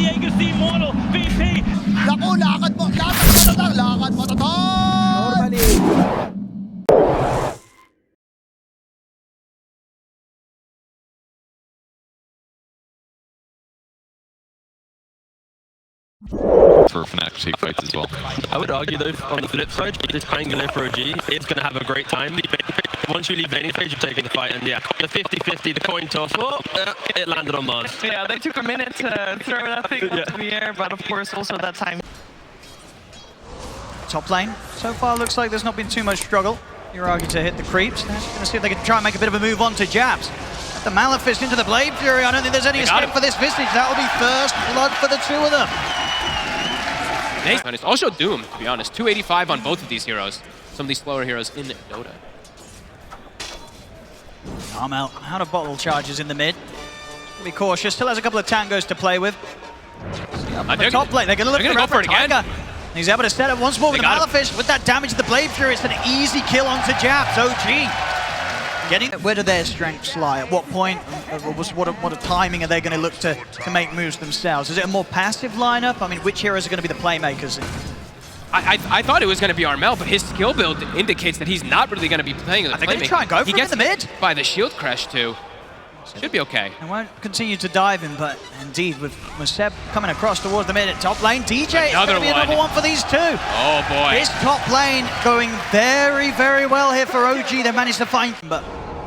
Diego C. Mortal, VP. Naku, lakad mo tatang! Normally. For Fnatic to take fights as well. I would argue though, on the flip side, this playing going for OG, it's going to have a great time. Once you leave laning phase, you're taking the fight, and yeah, the 50-50, the coin toss, it landed on Mars. Yeah, they took a minute to throw that thing into the air, but of course also that time. Top lane, so far looks like there's not been too much struggle. You're arguing to hit the creeps. They're going to see if they can try and make a bit of a move on to Jabs. The Maleficent into the Blade Fury. I don't think there's any escape for this Vistage. That will be first blood for the two of them. Nice. Also Doom, to be honest. 285 on both of these heroes. Some of these slower heroes in Dota. Armel out of bottle charges in the mid. Be cautious. Still has a couple of tangos to play with. The top lane. They're going to look for it again. He's able to set up once more with the Maleficent. With that damage to the Blade Fury, it's an easy kill onto Jabs. OG. Where do their strengths lie? At what point? What a timing are they going to look to make moves themselves? Is it a more passive lineup? I mean, which heroes are going to be the playmakers? I thought it was going to be Armel, but his skill build indicates that he's not really going to be playing as a playmaker. They're going to try and go for him in the mid. By the shield crash too. Should be okay. I won't continue to dive him, but indeed, with Seb coming across towards the mid at top lane, DJ is going to be another one for these two. Oh boy. This top lane going very, very well here for OG. They managed to find, but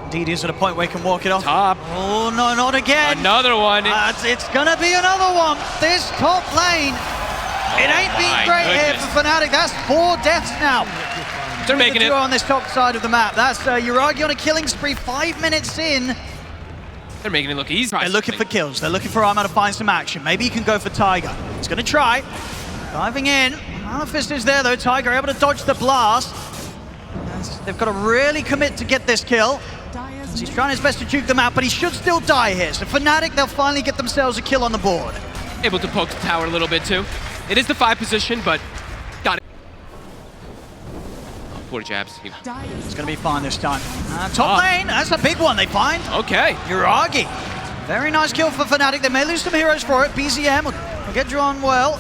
indeed he's at a point where he can walk it off. Top. Oh no, not again. Another one. It's going to be another one. This top lane, it ain't been great here for Fnatic. That's 4 deaths now. They're making it on this top side of the map. That's Uragi on a killing spree 5 minutes in. They're making it look easy. They're looking for kills. They're looking for Armel to find some action. Maybe he can go for Tiger. He's going to try. Diving in. Maleficent is there though. Tiger able to dodge the blast. They've got to really commit to get this kill. He's trying his best to juke them out, but he should still die here. So Fnatic, they'll finally get themselves a kill on the board. Able to poke the tower a little bit too. It is the 5 position, but got it. Oh, poor Jabs. It's going to be fine this time. Top lane, that's a big one they find. Okay. Uragi. Very nice kill for Fnatic. They may lose some heroes for it. BZM will get drawn well.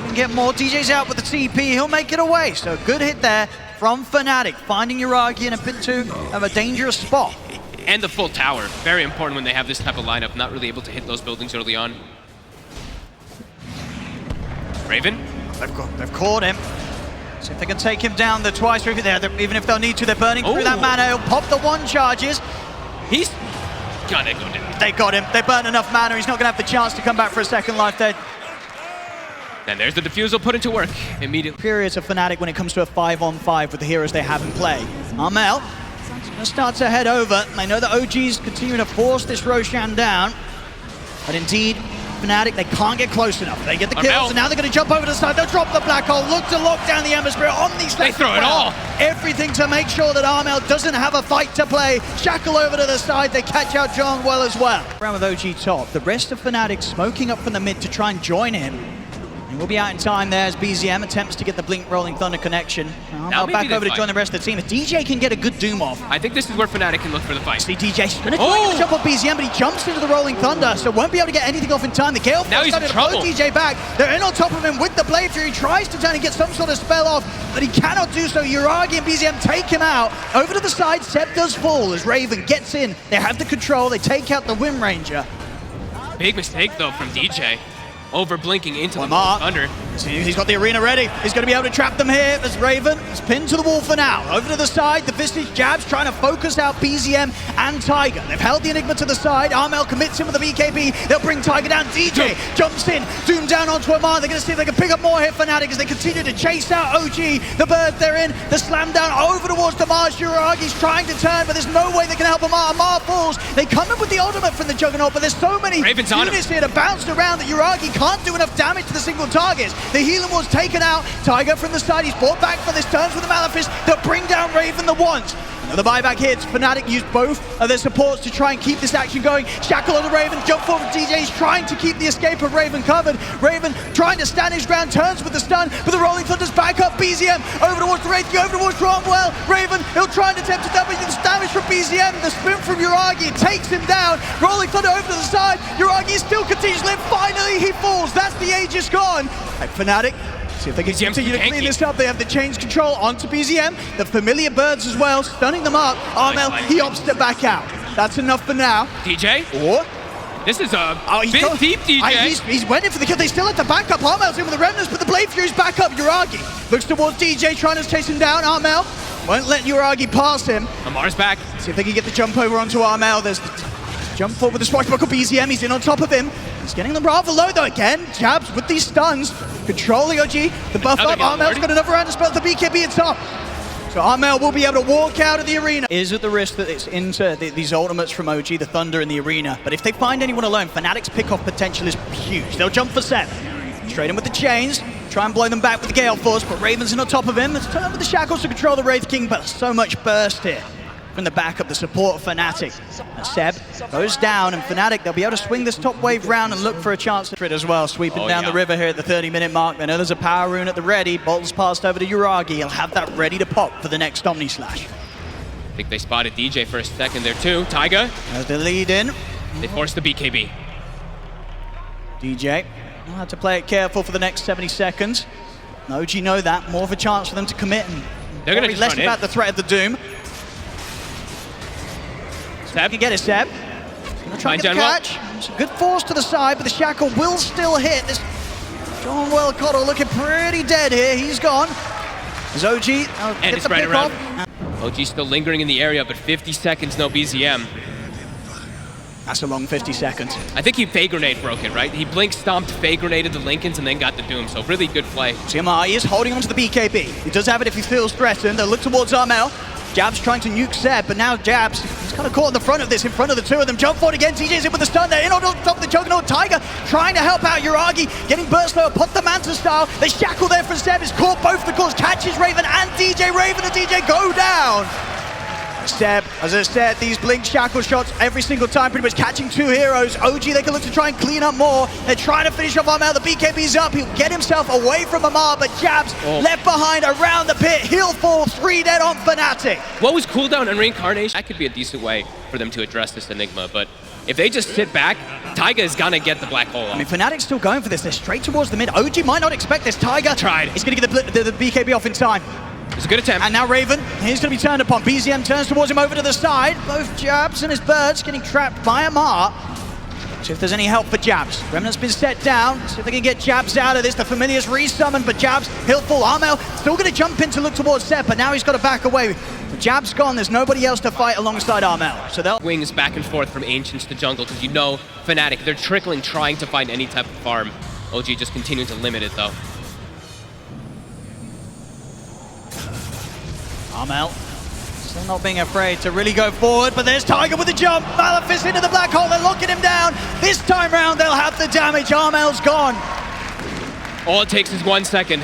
Can get more. DJ's out with the TP. He'll make it away. So good hit there from Fnatic. Finding Uragi in a bit too of a dangerous spot. And the full tower. Very important when they have this type of lineup. Not really able to hit those buildings early on. Raven. They've caught him. See if they can take him down the twice. Even if they'll need to, they're burning through that mana. He'll pop the 1 charges. He's gonna go down. They got him. They burned enough mana. He's not going to have the chance to come back for a second life there. And there's the defusal put into work immediately. Periods of Fnatic when it comes to a 5-on-5 with the heroes they have in play. Armel starts to head over. They know that OG's continuing to force this Roshan down. But indeed, Fnatic, they can't get close enough. They get the kills, and now they're going to jump over to the side. They'll drop the black hole, look to lock down the Ember Spirit on these. They throw it all. Everything to make sure that Armel doesn't have a fight to play. Shackle over to the side. They catch out John well as well. Around with OG top. The rest of Fnatic smoking up from the mid to try and join him. And we'll be out in time there as BZM attempts to get the Blink Rolling Thunder connection. Now back over to join the rest of the team. If DJ can get a good Doom off. I think this is where Fnatic can look for the fight. See DJ's going to try to jump off BZM, but he jumps into the Rolling Thunder, so won't be able to get anything off in time. The Gale now he's in trouble. DJ back. They're in on top of him with the Blade Fury. He tries to turn and get some sort of spell off, but he cannot do so. Uragi and BZM take him out. Over to the side, Seb does fall as Raven gets in. They have the control. They take out the Wind Ranger. Big mistake though from DJ. Over blinking into the Thunder. He's got the arena ready. He's going to be able to trap them here as Raven is pinned to the wall for now. Over to the side, the Vistage Jabs trying to focus out BZM and Tiger. They've held the Enigma to the side. Armel commits him with the BKB. They'll bring Tiger down. DJ jumps in. Doom down onto Amar. They're going to see if they can pick up more here for Fnatic as they continue to chase out OG. The bird they're in. The slam down over towards the Mars. Uragi's trying to turn, but there's no way they can help Amar. Amar falls. They come in with the ultimate from the Juggernaut, but there's so many units here to bounce around that Uragi can't do enough damage to the single targets. The healing was taken out. Tiger from the side. He's brought back for this turns with the Maleficent. They'll bring down Raven the once. The buyback hits. Fnatic use both of their supports to try and keep this action going. Shackle on the Raven, jump forward. DJ's trying to keep the escape of Raven covered. Raven trying to stand his ground, turns with the stun, but the Rolling Thunder's back up. BZM over towards the Wraith, over towards Cromwell. Raven, he'll try and attempt to damage the damage from BZM. The spin from Uragi takes him down. Rolling Thunder over to the side. Uragi still continues to live. Finally, he falls. That's the Aegis gone. Like Fnatic, see if they can continue to clean this up. They have the change control onto BZM. The familiar birds as well, stunning them up. Armel, he opts it back out. That's enough for now. DJ? Or this is a bit deep, DJ. He's went in for the kill. They still have to back up. Armel's in with the Remnants, but the Blade Fury's back up. Uragi looks towards DJ, trying to chase him down. Armel won't let Uragi pass him. Amar's back. See if they can get the jump over onto Armel. There's the jump forward with the swashbuckle. BZM, he's in on top of him. He's getting them rather low though. Again, jabs with these stuns. Controlling OG. The buff up. Armel's got another round to spell the BKB at top. So Armel will be able to walk out of the arena. Is at the risk that it's into these ultimates from OG, the Thunder in the arena. But if they find anyone alone, Fnatic's pick-off potential is huge. They'll jump for 7. Straight in with the chains. Try and blow them back with the Gale Force, but Raven's in on top of him. Let's turn with the shackles to control the Wraith King, but so much burst here from the back of the support of Fnatic. And Seb goes down, and Fnatic, they'll be able to swing this top wave round and look for a chance for it as well. Sweeping down the river here at the 30-minute mark. They know there's a power rune at the ready. Bolt's passed over to Uragi. He'll have that ready to pop for the next Omni Slash. I think they spotted DJ for a second there too. Taiga. As the lead in. They forced the BKB. DJ will have to play it careful for the next 70 seconds. OG know that. More of a chance for them to commit, and they're going to less about the threat of the Doom. Seb can get it, Seb. Gonna try and get the catch. It's a good force to the side, but the shackle will still hit. This John Wellcottle looking pretty dead here. He's gone. There's OG. And it's right around. OG still lingering in the area, but 50 seconds, no BZM. That's a long 50 seconds. I think he Fey Grenade broke it, right? He blink stomped, Fey Grenaded the Lincolns, and then got the Doom. So really good play. CMI is holding onto the BKB. He does have it if he feels threatened. They'll look towards Armel. Jabs trying to nuke Seb, but now Jabs, he's kind of caught in the front of this, in front of the two of them. Jump forward again, TJ's in with the stun there, in on top of the Juggernaut. Taiga trying to help out Uragi, getting burst lower, put the Manta style. The shackle there for Seb is caught both the calls, catches Raven and DJ. Raven and DJ go down. Seb, as I said, these blink shackle shots every single time, pretty much catching 2 heroes. OG, they can look to try and clean up more. They're trying to finish off Armel. The BKB's up. He'll get himself away from Amar, but Jabs left behind around the pit. He'll fall 3 dead on Fnatic. What was cooldown and reincarnation? That could be a decent way for them to address this Enigma, but if they just sit back, Taiga is gonna get the black hole off. I mean, Fnatic's still going for this. They're straight towards the mid. OG might not expect this. Taiga tried. He's gonna get the BKB off in time. It's a good attempt. And now Raven, he's going to be turned upon. BZM turns towards him over to the side. Both Jabs and his birds getting trapped by Amar. See if there's any help for Jabs. Remnant's been set down. See if they can get Jabs out of this. The familiar's resummoned, but Jabs, he'll fall. Armel still going to jump in to look towards Seb, but now he's got to back away. With Jabs gone, there's nobody else to fight alongside Armel. So they'll wings back and forth from Ancients to jungle, because you know Fnatic, they're trickling, trying to find any type of farm. OG just continuing to limit it though. Armel still not being afraid to really go forward, but there's Taiga with the jump. Maleficent into the black hole, they're locking him down. This time round, they'll have the damage. Armel's gone. All it takes is 1 second.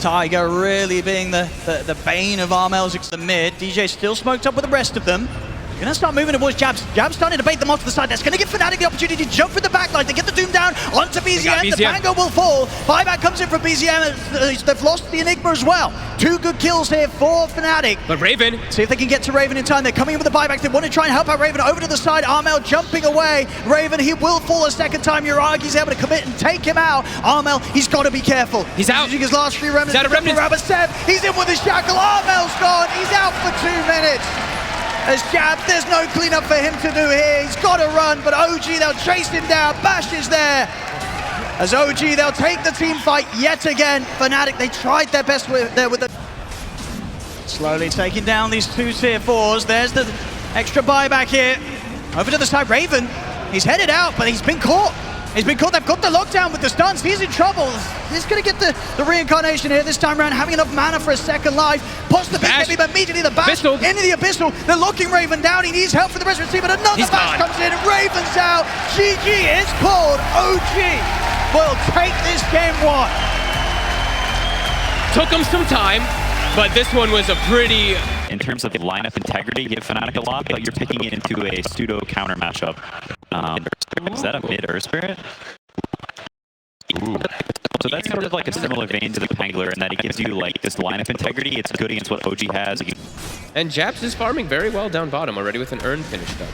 Taiga really being the bane of Armel's the mid. DJ still smoked up with the rest of them. Gonna start moving towards Jabs. Jabs starting to bait them off to the side. That's gonna give Fnatic the opportunity to jump for the backline. They get the Doom down onto BZM. The Bango will fall. Buyback comes in from BZM. They've lost the Enigma as well. 2 good kills here for Fnatic. But Raven. See if they can get to Raven in time. They're coming in with the buybacks. They want to try and help out Raven over to the side. Armel jumping away. Raven, he will fall a second time. Uragi's able to commit and take him out. Armel, he's got to be careful. He's out. Using his last 3 remnants. He's out of remnants. Seb, he's in with the shackle. Armel's gone. He's out for 2 minutes. As Jabs, there's no cleanup for him to do here. He's got to run, but OG, they'll chase him down. Bash is there. As OG, they'll take the team fight yet again. Fnatic, they tried their best with the... Slowly taking down these 2 tier 4s. There's the extra buyback here. Over to the side, Raven. He's headed out, but he's been caught. He's been caught. They've got the lockdown with the stuns. He's in trouble. He's going to get the reincarnation here this time around, having enough mana for a second life. Pops the BKB, but immediately the bash into the Abyssal. They're locking Raven down. He needs help for the rest of the team, but another bash comes in. Raven's out. GG is called. OG will take this game 1. Took him some time. but this one was a pretty... In terms of lineup integrity, you give Fnatic a lot, but you're picking it into a pseudo counter matchup. Is that a mid Earth Spirit? Ooh. So that's sort of like a similar vein to the Pangler in that it gives you like this lineup integrity. It's good against what OG has. And Japs is farming very well down bottom already with an Urn finished up.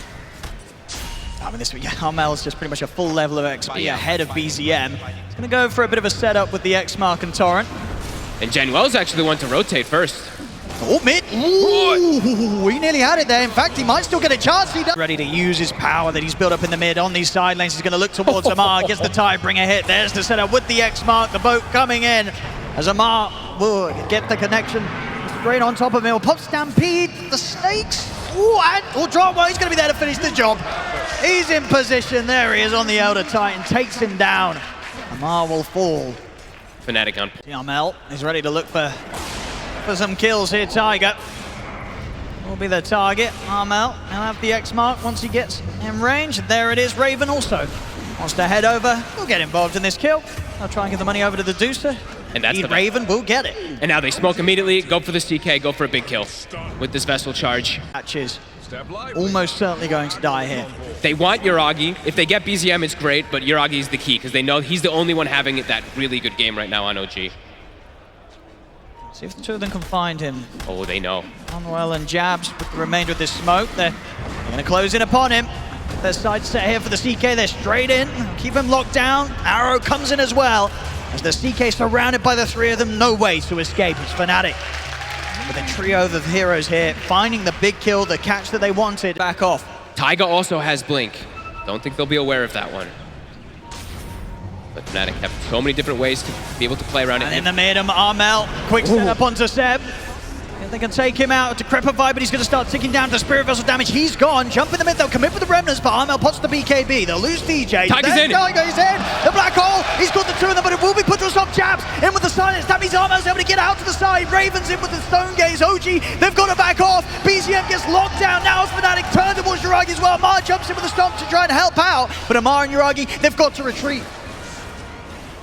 I mean, this Armel is just pretty much a full level of XP ahead of BZM. He's going to go for a bit of a setup with the X-Mark and Torrent. And Januel's actually the one to rotate first. Oh, mid. Ooh, he nearly had it there. In fact, he might still get a chance. He does. Ready to use his power that he's built up in the mid on these side lanes. He's going to look towards Amar. Gets the tie, bring a hit. There's the setup with the X-Mark. The boat coming in as Amar will get the connection straight on top of him. Will pop Stampede. The Snakes. Ooh, and will drop. Well, he's going to be there to finish the job. He's in position. There he is on the Elder Titan. Takes him down. Amar will fall. Fnatic on. Armel is ready to look for some kills here. Tiger will be the target. Armel will have the X-Mark once he gets in range. There it is. Raven also wants to head over. We'll get involved in this kill. I'll try and get the money over to the Deucer. And that's the Raven will get it. And now they smoke immediately, go for the CK, go for a big kill with this Vessel charge. Matches almost certainly going to die here. They want Yuragi. If they get BZM, it's great, but Yuragi is the key because they know he's the only one having that really good game right now on OG. See if the two of them can find him. Oh, they know. Onwell and Jabs with the remainder of this smoke. They're going to close in upon him. Their side set here for the CK. They're straight in. Keep him locked down. Arrow comes in as well. As the CK surrounded by the three of them, no way to escape. It's Fnatic with a trio of heroes here, finding the big kill, the catch that they wanted. Back off. Taiga also has Blink. Don't think they'll be aware of that one. But Fnatic have so many different ways to be able to play around it. And in the mid, Armel, quick setup onto Seb. If they can take him out to Decrepify, but he's going to start ticking down to Spirit Vessel damage. He's gone. Jump in the mid. They'll commit with the Remnants, but Armel pots the BKB. They'll lose DJ. Tiger's in. Tiger's in. The black hole. He's got the two of them, but it will be put to a stop. Jabs in with the silence. That means Armel's able to get out to the side. Raven's in with the Stone Gaze. OG, they've got to back off. BZM gets locked down. Now it's Fnatic turn towards Yuragi as well. Amar jumps in with the stomp to try and help out, but Amar and Yuragi, they've got to retreat.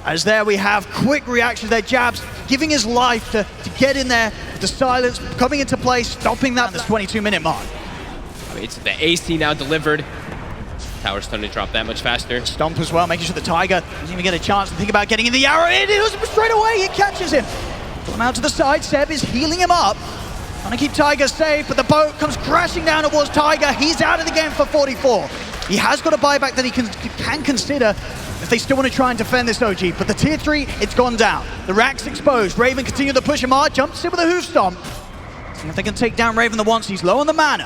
As there we have quick reactions there. Jabs giving his life to get in there. The silence coming into play, stopping that at this 22-minute mark. It's the AC now delivered. Tower's starting to drop that much faster. Stomp as well, making sure the Tiger doesn't even get a chance to think about getting in the arrow. It is straight away, he catches him. Pull him out to the side. Seb is healing him up. Trying to keep Tiger safe, but the boat comes crashing down towards Tiger. He's out of the game for 44. He has got a buyback that he can consider if they still want to try and defend this OG, but the tier 3, it's gone down. The rack's exposed. Raven continue to push him hard, jumps in with a hoof stomp. See if they can take down Raven the once. He's low on the mana.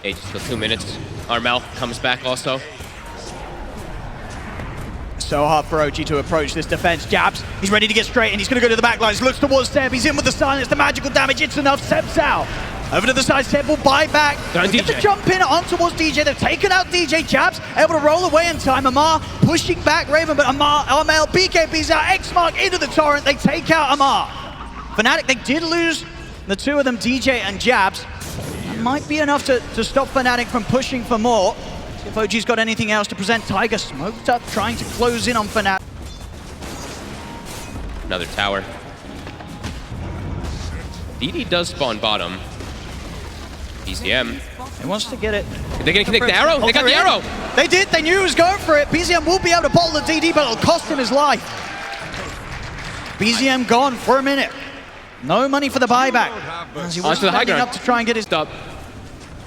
Hey, just still 2 minutes. Armel comes back also. So hard for OG to approach this defense. Jabs, he's ready to get straight and he's going to go to the back lines. Looks towards Seb, he's in with the silence, the magical damage, it's enough. Seb's out. Over to the side, Seb will buy back. Get the jump in on towards DJ. They've taken out DJ. Jabs able to roll away in time. Amar pushing back Raven, but Armel, BKB's out. X-Mark into the torrent. They take out Amar. Fnatic, they did lose the two of them, DJ and Jabs. That might be enough to stop Fnatic from pushing for more. See if OG's got anything else to present. Tiger smoked up, trying to close in on Fnatic. Another tower. DD does spawn bottom. BZM. He wants to get it. They're going to connect the arrow? They got the arrow! They did, they knew he was going for it. BZM will be able to bottle the DD, but it'll cost him his life. BZM gone for a minute. No money for the buyback. As he was standing up to try and get his up.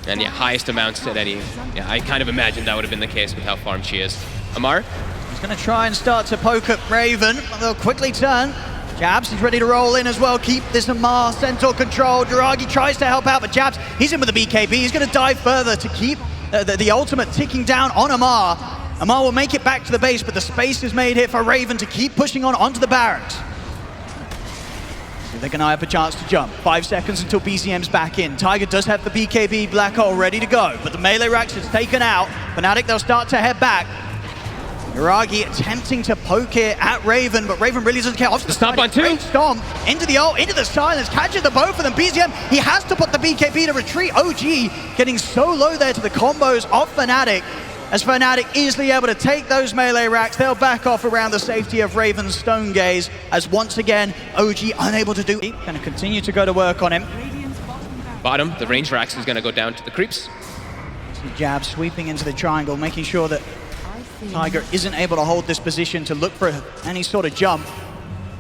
And yeah, highest amounts at any. Yeah, I kind of imagined that would have been the case with how farmed she is. Amar? He's going to try and start to poke at Raven. They'll quickly turn. Jabs, he's ready to roll in as well. Keep this Amar Centaur control. Duragi tries to help out, but Jabs, he's in with the BKB. He's going to dive further to keep the ultimate ticking down on Amar. Amar will make it back to the base, but the space is made here for Raven to keep pushing on onto the barracks. They can eye up a chance to jump. 5 seconds until BZM's back in. Tiger does have the BKB Black Hole ready to go, but the melee racks is taken out. Fnatic, they'll start to head back. Yuragi attempting to poke here at Raven, but Raven really doesn't care. Off the stomp on two. Great stomp into the ult, into the silence, catches the both of them. BZM, he has to put the BKB to retreat. OG getting so low there to the combos of Fnatic. as Fnatic easily able to take those melee racks. They'll back off around the safety of Raven's Stone Gaze, as once again, OG unable to do. Going to continue to go to work on him. Bottom, the range racks is going to go down to the creeps. Jab sweeping into the triangle, making sure that Tiger isn't able to hold this position to look for any sort of jump.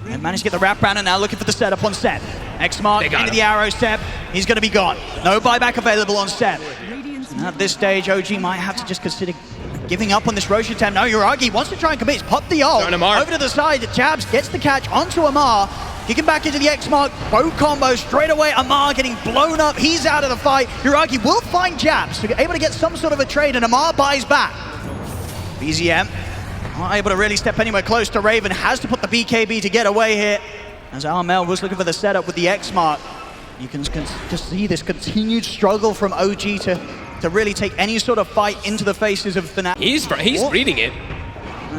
And managed to get the wraparound, and now looking for the setup on Seb. X-Mark into the arrow, Seb. He's going to be gone. No buyback available on Seb. And at this stage, OG might have to just consider giving up on this Roche attempt. No, Yuragi wants to try and commit. He's popped the ult. Over to the side. Jabs gets the catch onto Amar. Kicking back into the X-Mark. Bow combo straight away. Amar getting blown up. He's out of the fight. Yuragi will find Jabs, so able to get some sort of a trade, and Amar buys back. BZM not able to really step anywhere close to Raven. Has to put the BKB to get away here. As Armel was looking for the setup with the X-Mark. You can just see this continued struggle from OG to really take any sort of fight into the faces of Fnatic. He's reading it.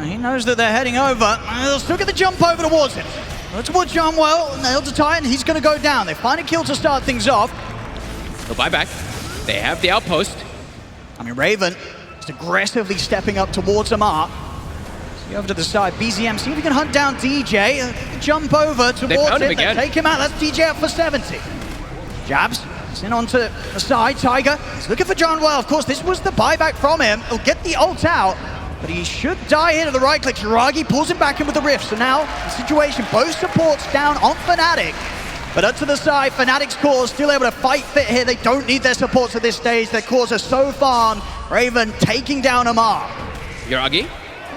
He knows that they're heading over. They'll still get the jump over towards him. Towards John Well, nailed to Titan. He's going to go down. They find a kill to start things off. They'll buy back. They have the outpost. I mean, Raven is aggressively stepping up towards Amar. Over to the side, BZM, see if we can hunt down DJ. Jump over towards him. They take him out. That's DJ up for 70. Jabs, it's in onto the side. Tiger, he's looking for John Well. Of course, this was the buyback from him. He'll get the ult out, but he should die here to the right click. Yuragi pulls him back in with the rift. So now, the situation, both supports down on Fnatic. But up to the side, Fnatic's cores still able to fight fit here. They don't need their supports at this stage. Their cores are so farmed. Raven taking down Amar. Yuragi.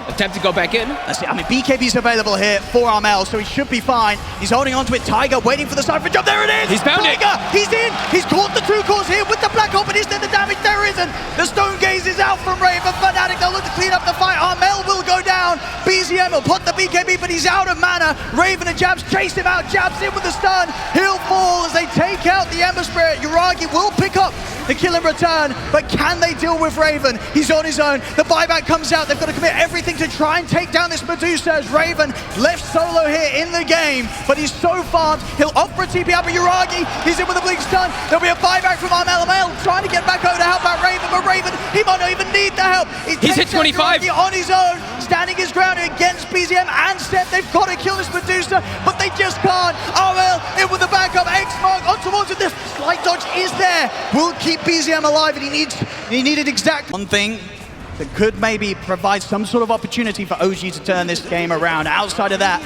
Attempt to go back in. I mean, BKB's available here for Armel, so he should be fine. He's holding on to it. Tiger waiting for the cypher jump. There it is! He's found Tiger, he's in! He's caught the two cores here with the black hole, but is there the damage? There isn't! The Stone Gaze is out from Raven. Fnatic, they'll look to clean up the fight. Armel will go down. BZM will put the BKB, but he's out of mana. Raven and Jabs chase him out. Jabs in with the stun. He'll fall as they take out the Ember Spirit. Yuragi will pick up the kill in return, but can they deal with Raven? He's on his own. The buyback comes out. They've got to commit everything to try and take down this Medusa, as Raven left solo here in the game, but he's so farmed. He'll opt for a TP out, but Yuragi, he's in with a blink stun. There'll be a buyback from Armel. Trying to get back over to help out Raven, but Raven, he might not even need the help. He's hit 25. Yuragi on his own, standing his ground against BZM and Seth. They've got to kill this Medusa, but they just can't. Armel in with the backup. X-Mark on towards it. This slight dodge is there. Will keep BZM alive, and he needed exactly one thing that could maybe provide some sort of opportunity for OG to turn this game around. Outside of that,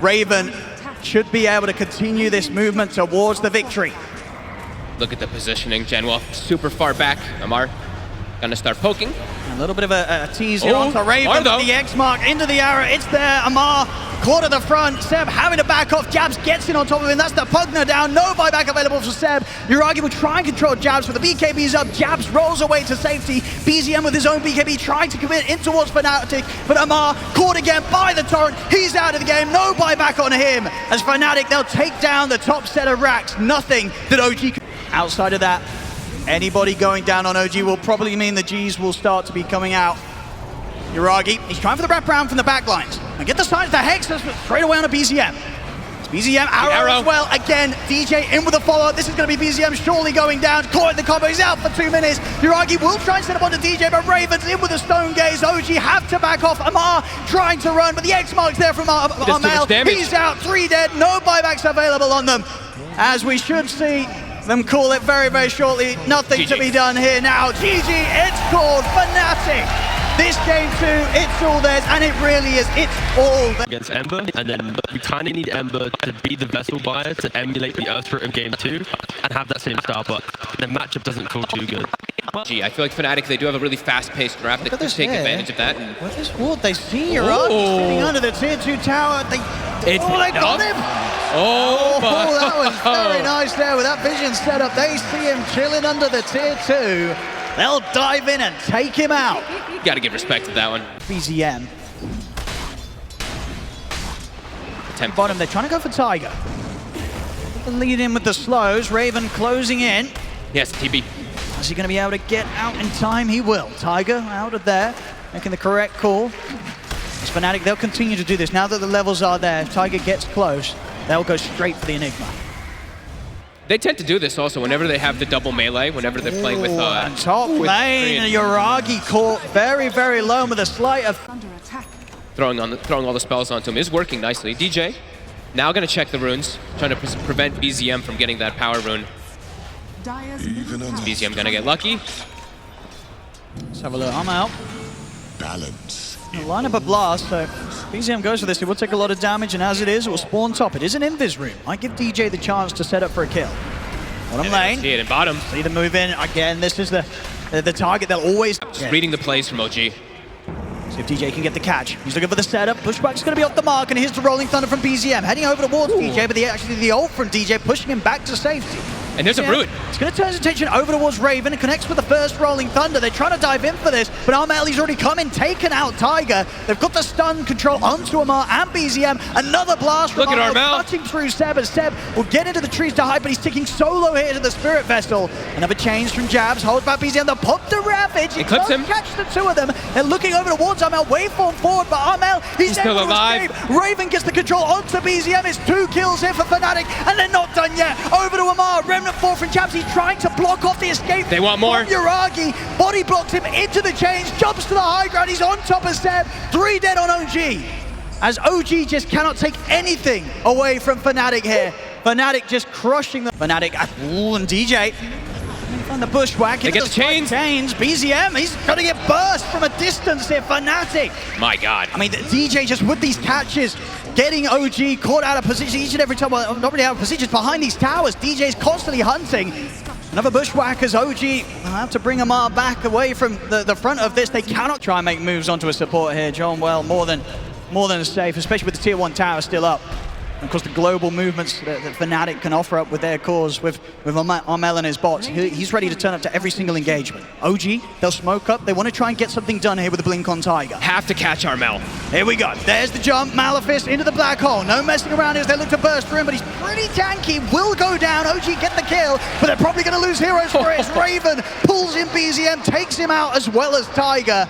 Raven should be able to continue this movement towards the victory. Look at the positioning. Genwell super far back. Amar gonna start poking. A little bit of a tease here onto Raven with the X-Mark into the arrow. It's there. Amar caught at the front. Seb having to back off. Jabs gets in on top of him. That's the Pugner down. No buyback available for Seb. Yuragi will try and control Jabs, but the BKB's up. Jabs rolls away to safety. BZM with his own BKB trying to commit in towards Fnatic, but Amar caught again by the torrent. He's out of the game. No buyback on him. As Fnatic, they'll take down the top set of racks. Nothing that OG can. Outside of that, anybody going down on OG will probably mean the Gs will start to be coming out. Yuragi, he's trying for the wraparound from the back lines. And get the sides, the Hex straight away on a BZM. It's BZM, arrow as well. Again, DJ in with a follow-up. This is going to be BZM surely going down. Caught in the combo, he's out for 2 minutes. Yuragi will try and set up onto DJ, but Raven's in with a Stone Gaze. OG have to back off. Amar trying to run, but the X-Mark's there from Armel. He's out, 3 dead. No buybacks available on them. As we should see them call it very, very shortly. Nothing to be done here now. GG, it's called Fnatic. This game too, it's all theirs, and it really is. It's all theirs. Against Ember, and then we kind of need Ember to be the vessel buyer to emulate the Earth Spirit of Game 2 and have that same style, but the matchup doesn't feel too good. Gee, I feel like Fnatic, they do have a really fast-paced draft. They could take advantage of that. And with this ward, they see Yuragi sitting under the tier 2 tower. They got him! Oh, that was very nice there with that vision set up. They see him chilling under the tier 2. They'll dive in and take him out. Got to give respect to that one. BZM. Bottom, they're trying to go for Tiger. Lead in with the slows. Raven closing in. Yes, TB. Is he going to be able to get out in time? He will. Tiger out of there, making the correct call. As Fnatic, they'll continue to do this. Now that the levels are there, if Tiger gets close, they'll go straight for the Enigma. They tend to do this also whenever they have the double melee, whenever they're playing with top lane, Korean. Yuragi caught very, very low with a slight of throwing all the spells onto him is working nicely. DJ now gonna check the runes, trying to prevent BZM from getting that power rune. Is BZM gonna get lucky? Let's have a look. I'm out. Balance. Line up a blast, so BZM goes for this. It will take a lot of damage, and as it is, it will spawn top. It is an invis room. Might give DJ the chance to set up for a kill. Bottom lane. See it in bottom. See them move in. Again, this is the target they'll always... Reading the plays from OG. See if DJ can get the catch. He's looking for the setup. Pushback's going to be off the mark, and here's the rolling thunder from BZM. Heading over towards DJ, but actually the ult from DJ pushing him back to safety. And there's a root. It's going to turn his attention over towards Raven. It connects with the first rolling thunder. They're trying to dive in for this, but Armel, he's already come in, taken out Tiger. They've got the stun control onto Amar and BZM. Another blast from Look at Armel cutting through Seb, as Seb will get into the trees to hide, but he's ticking solo here to the Spirit Vessel. Another change from Jabs, holds back BZM. They'll pop the Ravage. He clips him. Catch the two of them. They're looking over towards Armel. Waveform forward, but Armel, he's still alive. Raven gets the control onto BZM. It's 2 kills here for Fnatic, and they're not done yet. Over to Amar. Remnant 4 from Jabs. He's trying to block off the escape. They want more. Yuragi body blocks him into the chains, jumps to the high ground. He's on top of Seb. 3 dead on OG. As OG just cannot take anything away from Fnatic here. Fnatic just crushing the Fnatic. Ooh, and DJ. On the bushwhack. They get the chains. BZM, he's going to get burst from a distance here. Fnatic. My God. I mean, the DJ just with these catches, getting OG caught out of position each and every time. Well, not really out of position, behind these towers. DJ's constantly hunting. Another bushwhack as OG will have to bring Amar back away from the front of this. They cannot try and make moves onto a support here. John Well, more than safe, especially with the tier 1 tower still up. And of course, the global movements that Fnatic can offer up with their cores, with Armel and his bots. He's ready to turn up to every single engagement. OG, they'll smoke up. They want to try and get something done here with the Blink on Tiger. Have to catch Armel. Here we go. There's the jump. Malefice into the black hole. No messing around as they look to burst through him, but he's pretty tanky. Will go down. OG get the kill, but they're probably going to lose heroes for it. Raven pulls in BZM, takes him out as well as Tiger.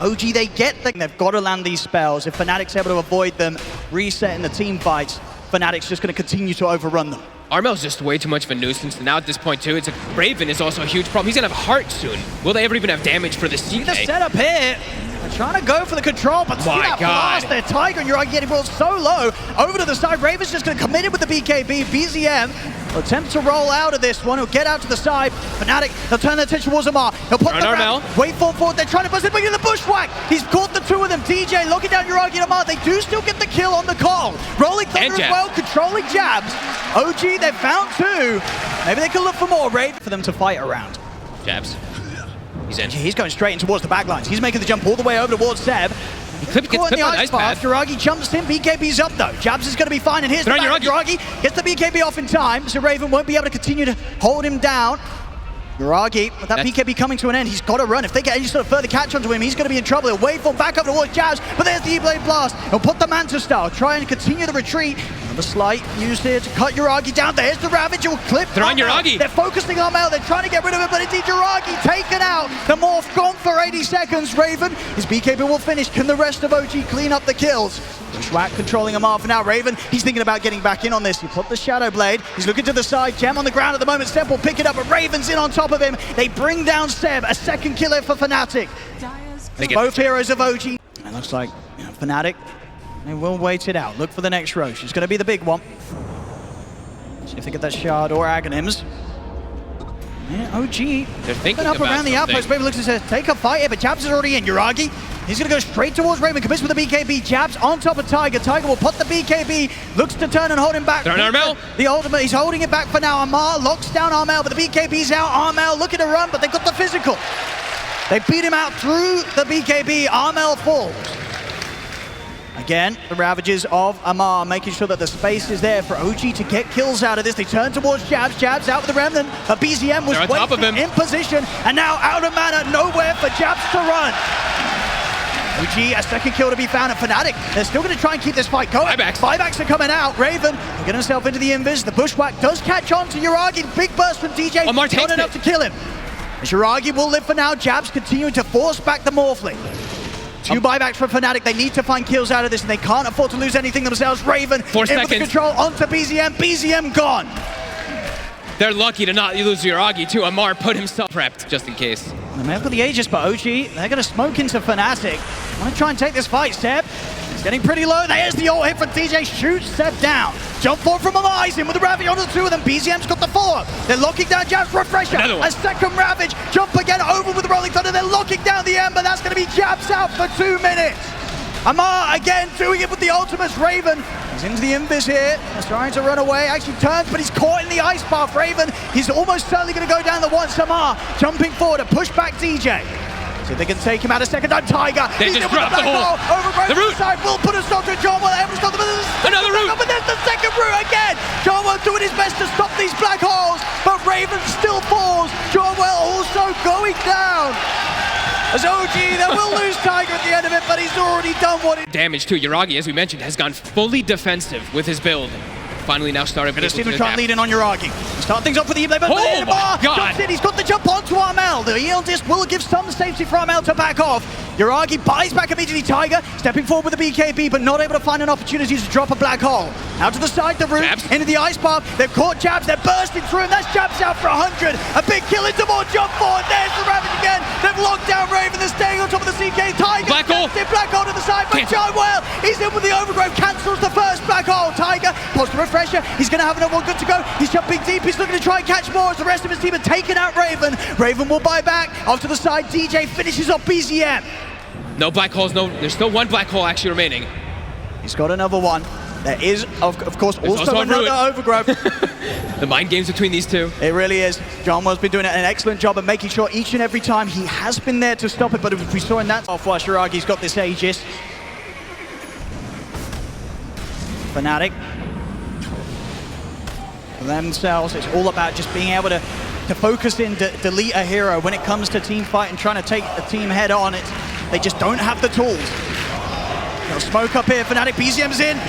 OG, they get they've got to land these spells. If Fnatic's able to avoid them, resetting the team fights, Fnatic's just going to continue to overrun them. Armel's just way too much of a nuisance, and now at this point too, Raven is also a huge problem. He's gonna have heart soon. Will they ever even have damage for the CK? The setup here. They're trying to go for the control, but see that blast there. Tiger and Yuragi getting rolled so low. Over to the side, Raven's just going to commit it with the BKB. BZM will attempt to roll out of this one. He'll get out to the side. Fnatic, they'll turn their attention towards Amar. He'll put the Armel. Wait forward. They're trying to bust it, but in the bushwhack. He's caught the two of them. DJ looking down Yuragi and Amar. They do still get the kill on the call. Rolling thunder as well, controlling Jabs. OG, they've found 2. Maybe they can look for more raid for them to fight around. Jabs. He's in. He's going straight in towards the back lines. He's making the jump all the way over towards Seb. He gets clipped on the ice path. Yuragi jumps in, BKB's up though. Jabs is going to be fine, and here's the back. Yuragi gets the BKB off in time, so Raven won't be able to continue to hold him down. Yuragi, with that BKB coming to an end, he's got to run. If they get any sort of further catch onto him, he's going to be in trouble. He'll wait for back up towards Jabs, but there's the E-Blade Blast. He'll put the Manta style, try and continue the retreat. Another slight used here to cut Yuragi down. There's the Ravage, will clip. They're on Yuragi. They're focusing on Mel. They're trying to get rid of it, but indeed Yuragi taken out. The Morph gone for 80 seconds. Raven, his BKB will finish. Can the rest of OG clean up the kills? Bushwhack controlling Amar for now. Raven, he's thinking about getting back in on this. He put the Shadow Blade. He's looking to the side. Gem on the ground at the moment. Seb will pick it up, but Raven's in on top of him. They bring down Seb. A second killer for Fnatic. Both heroes of OG. It looks like Fnatic, they will wait it out. Look for the next Roche. It's going to be the big one. See if they get that Shard or Aghanims. Yeah, OG. They're thinking up about around the outpost. Raven looks to take a fight here, but Jabs is already in. Yuragi, he's going to go straight towards Raven. Commits with the BKB. Jabs on top of Tiger. Tiger will put the BKB. Looks to turn and hold him back. They're on Armel. The ultimate, he's holding it back for now. Amar locks down Armel, but the BKB's out. Armel looking to run, but they've got the physical. They beat him out through the BKB. Armel falls. Again, the ravages of Amar, making sure that the space is there for OG to get kills out of this. They turn towards Jabs. Jabs out with the Remnant. A BZM was waiting in position, and now out of mana, nowhere for Jabs to run. OG, a second kill to be found at Fnatic. They're still going to try and keep this fight going. Buybacks are coming out. Raven will get himself into the invis. The bushwhack does catch on to Yuragi. Big burst from DJ. Not enough to kill him. Yuragi will live for now. Jabs continuing to force back the Morphling. 2 buybacks from Fnatic. They need to find kills out of this, and they can't afford to lose anything themselves. Raven, 4 seconds. With the control onto BZM. BZM gone. They're lucky to not lose Yuragi too. Amar put himself prepped just in case. They may have got the Aegis, but OG, they're going to smoke into Fnatic. Want to try and take this fight, Seb. He's getting pretty low. There's the ult hit from DJ. Shoots Seb down. Jump forward from Amar. In with the Ravage onto the two of them. BZM's got the follow-up. They're locking down Jab's Refresher. A second Ravage. Jump again over with the Rolling Thunder. They're locking down the Ember. That's going to be Jabs out for 2 minutes. Amar again doing it with the ultimates. Raven, he's into the Invis here. He's trying to run away. Actually turns, but he's caught in the ice path. Raven, he's almost certainly going to go down the once. Amar jumping forward to push back DJ. See if they can take him out a second time. Tiger, they just dropped the hole. Overgrowth the side will put a stop to John Well. Another root. But there's the second root again. John Well doing his best to stop these black holes, but Raven still falls. John Well also going down. As OG, they will lose Tiger at the end of it, but he's already done what it... Damage too. Yuragi, as we mentioned, has gone fully defensive with his build. Finally now started to try and lead in on Yuragi. Start things off with the E-Blade, but jumps in, he's got the jump onto Armel. The EL disc will give some safety for Armel to back off. Yuragi buys back immediately. Tiger stepping forward with the BKB, but not able to find an opportunity to drop a black hole. Out to the side, the root, into the ice path. They've caught Jabs, they're bursting through him. That's Jabs out for 100. A big kill into more jump forward. There's the Ravage again. They've locked down Raven. They're staying on top of the CK. Tiger, black hole to the side, but John Well, he's in with the overgrowth, cancels the first black hole. Tiger pops the refresher. He's going to have another one good to go. He's jumping deep. He's looking to try and catch more as the rest of his team have taken out Raven. Raven will buy back. Off to the side, DJ finishes off BZM. No black holes, there's still one black hole actually remaining. He's got another one. There is, of course, also another overgrowth. The mind games between these two. It really is. John Well's been doing an excellent job of making sure each and every time he has been there to stop it, but as we saw in that off, Yuragi's got this Aegis. Fnatic. For themselves, it's all about just being able to focus in, delete a hero when it comes to team fight and trying to take a team head on. They just don't have the tools. They'll smoke up here. Fnatic, BZM's in.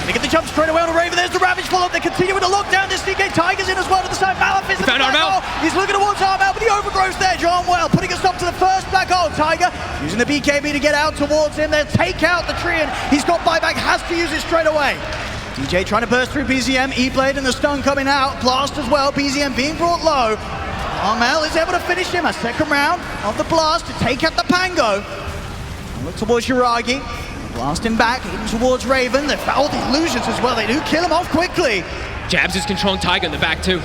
They get the jump straight away on the Raven. There's the Ravage follow-up. They continue with the lockdown. This CK Tiger's in as well to the side. Malefist. Found Armel. He's looking towards Armel, but the overgrowth there. John Well putting a stop to the first black hole. Tiger using the BKB to get out towards him. They'll take out the tree, and he's got buyback. Has to use it straight away. DJ trying to burst through BZM. E-Blade and the stun coming out. Blast as well. BZM being brought low. Armel is able to finish him. A second round of the blast to take out the Pango. Look towards Yuragi. Blast him back, even towards Raven. They fouled the illusions as well. They do kill him off quickly. Jabs is controlling Tiger in the back too.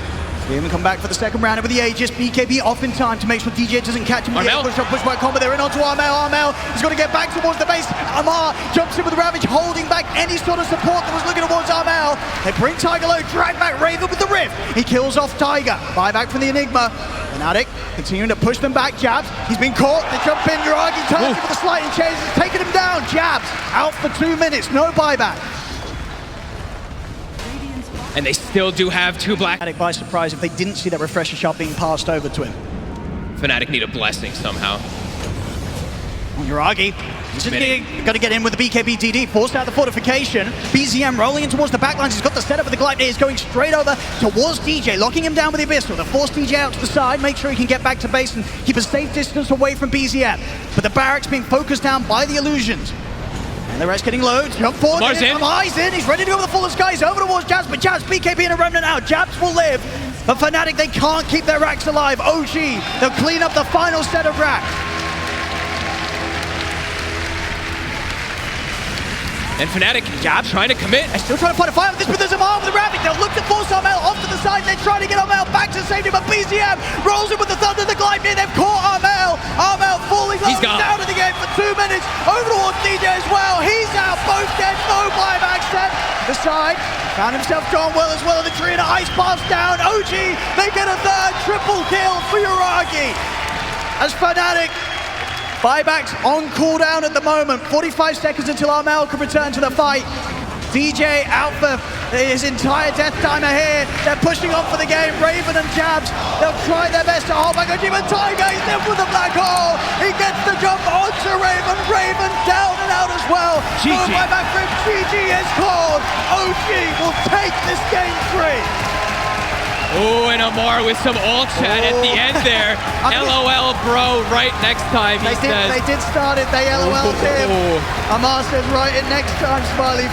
Even come back for the second round with the Aegis. BKB off in time to make sure DJ doesn't catch him. Armel. Push by combo. They're in onto Armel. Armel is going to get back towards the base. Amar jumps in with the Ravage, holding back any sort of support that was looking towards Armel. They bring Tiger low, drag back Raven with the Rift. He kills off Tiger. Buyback from the Enigma. Fnatic continuing to push them back. Jabs, he's been caught. They jump in. Yuragi turns with the sliding chains, taking him down. Jabs out for 2 minutes. No buyback. And they still do have two black. Fnatic by surprise if they didn't see that refresher shot being passed over to him. Fnatic need a blessing somehow. On Yuragi, he's just going to get in with the BKB DD, forced out the fortification. BZM rolling in towards the backlines. He's got the setup with the Gleipnir. He's going straight over towards DJ, locking him down with the Abyssal. They'll force DJ out to the side, make sure he can get back to base and keep a safe distance away from BZM. But the barracks being focused down by the illusions. And the rest getting low. Jump forward. Amar's in. He's ready to go with the full of skies over towards Jabs, but Jabs, BKB and a remnant out. Jabs will live. But Fnatic, they can't keep their racks alive. OG, they'll clean up the final set of racks. And Fnatic, Jabs trying to commit. They're still trying to fight a fight with this, but there's Amar with the Ravage. They'll look to force Armel off to the side. They're trying to get Armel back to safety, but BZM rolls in with the Thunder, the Gleipnir. They've caught Armel. Armel falling low, down in the game for 2 minutes. Over towards DJ as well. He's out, both dead, no buyback set. The side, found himself John Well as well. The tree and ice pass down. OG, they get a third triple kill for Yuragi. As Fnatic, buybacks on cooldown at the moment. 45 seconds until Armel can return to the fight. DJ out for his entire death timer here. They're pushing on for the game. Raven and Jabs, they'll try their best to hold back OG, but Tiger, he's in with the black hole. He gets the jump onto Raven. Raven down and out as well. No buyback for him. GG is called. OG will take this game 3. Oh, and Amar with some ult chat at the end there. LOL, bro, right next time, he says. They did start it. They LOL'd him. Amar says, right in next time, Smiley.